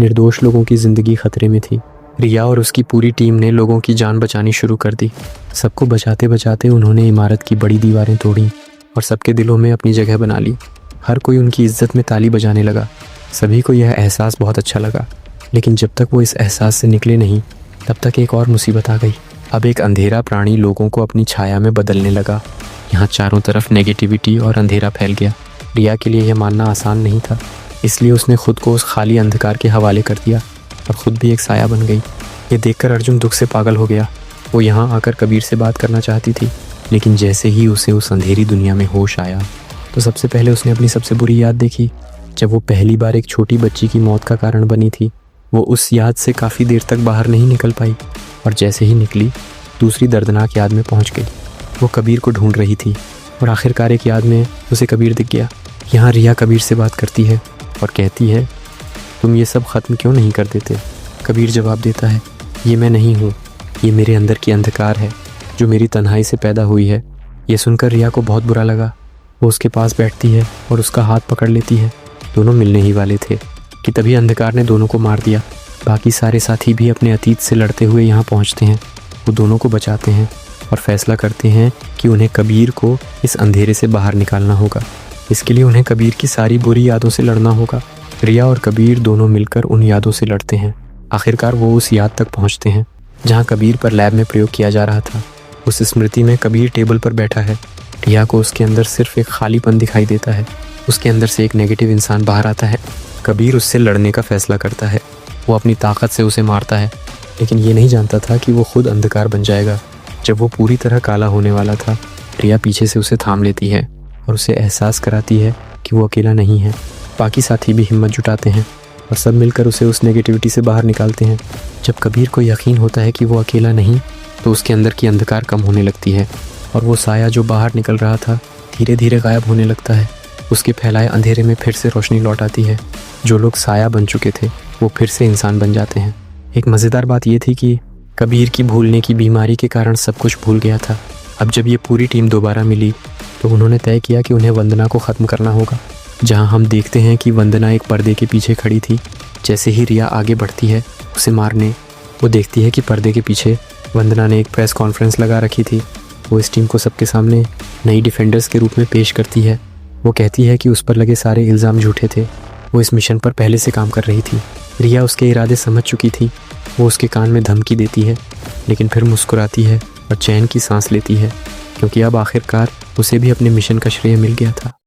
निर्दोष लोगों की ज़िंदगी खतरे में थी। रिया और उसकी पूरी टीम ने लोगों की जान बचानी शुरू कर दी। सबको बचाते बचाते उन्होंने इमारत की बड़ी दीवारें तोड़ी और सबके दिलों में अपनी जगह बना ली। हर कोई उनकी इज्जत में ताली बजाने लगा। सभी को यह एहसास बहुत अच्छा लगा, लेकिन जब तक वो इस एहसास से निकले नहीं, तब तक एक और मुसीबत आ गई। अब एक अंधेरा प्राणी लोगों को अपनी छाया में बदलने लगा। यहाँ चारों तरफ नेगेटिविटी और अंधेरा फैल गया। रिया के लिए यह मानना आसान नहीं था, इसलिए उसने खुद को उस खाली अंधकार के हवाले कर दिया और खुद भी एक साया बन गई। ये देखकर अर्जुन दुख से पागल हो गया। वो यहाँ आकर कबीर से बात करना चाहती थी, लेकिन जैसे ही उसे उस अंधेरी दुनिया में होश आया तो सबसे पहले उसने अपनी सबसे बुरी याद देखी। जब वो पहली बार एक छोटी बच्ची की मौत का कारण बनी थी, वो उस याद से काफ़ी देर तक बाहर नहीं निकल पाई और जैसे ही निकली दूसरी दर्दनाक याद में पहुंच गई। वो कबीर को ढूंढ रही थी और आखिरकार एक याद में उसे कबीर दिख गया। यहाँ रिया कबीर से बात करती है और कहती है, तुम ये सब ख़त्म क्यों नहीं कर देते? कबीर जवाब देता है, ये मैं नहीं हूँ, ये मेरे अंदर की अंधकार है जो मेरी तन्हाई से पैदा हुई है। ये सुनकर रिया को बहुत बुरा लगा। वो उसके पास बैठती है और उसका हाथ पकड़ लेती है। दोनों मिलने ही वाले थे कि तभी अंधकार ने दोनों को मार दिया। बाकी सारे साथी भी अपने अतीत से लड़ते हुए यहाँ पहुँचते हैं। वो दोनों को बचाते हैं और फैसला करते हैं कि उन्हें कबीर को इस अंधेरे से बाहर निकालना होगा। इसके लिए उन्हें कबीर की सारी बुरी यादों से लड़ना होगा। रिया और कबीर दोनों मिलकर उन यादों से लड़ते हैं। आखिरकार वो उस याद तक पहुँचते हैं जहाँ कबीर पर लैब में प्रयोग किया जा रहा था। उस स्मृति में कबीर टेबल पर बैठा है। रिया को उसके अंदर सिर्फ एक खालीपन दिखाई देता है। उसके अंदर से एक नेगेटिव इंसान बाहर आता है। कबीर उससे लड़ने का फैसला करता है। वो अपनी ताकत से उसे मारता है, लेकिन ये नहीं जानता था कि वो खुद अंधकार बन जाएगा। जब वो पूरी तरह काला होने वाला था, रिया पीछे से उसे थाम लेती है और उसे एहसास कराती है कि वो अकेला नहीं है। बाकी साथी भी हिम्मत जुटाते हैं और सब मिलकर उसे उस नेगेटिविटी से बाहर निकालते हैं। जब कबीर को यकीन होता है कि वो अकेला नहीं, तो उसके अंदर की अंधकार कम होने लगती है और वो साया जो बाहर निकल रहा था धीरे धीरे गायब होने लगता है। उसके फैलाए अंधेरे में फिर से रोशनी लौट आती है। जो लोग साया बन चुके थे वो फिर से इंसान बन जाते हैं। एक मज़ेदार बात ये थी कि कबीर की भूलने की बीमारी के कारण सब कुछ भूल गया था। अब जब ये पूरी टीम दोबारा मिली तो उन्होंने तय किया कि उन्हें वंदना को ख़त्म करना होगा। जहाँ हम देखते हैं कि वंदना एक पर्दे के पीछे खड़ी थी। जैसे ही रिया आगे बढ़ती है उसे मारने, वो देखती है कि पर्दे के पीछे वंदना ने एक प्रेस कॉन्फ्रेंस लगा रखी थी। वो इस टीम को सबके सामने नई डिफेंडर्स के रूप में पेश करती है। वो कहती है कि उस पर लगे सारे इल्ज़ाम झूठे थे। वो इस मिशन पर पहले से काम कर रही थी। रिया उसके इरादे समझ चुकी थी। वो उसके कान में धमकी देती है, लेकिन फिर मुस्कुराती है और चैन की सांस लेती है, क्योंकि अब आखिरकार उसे भी अपने मिशन का श्रेय मिल गया था।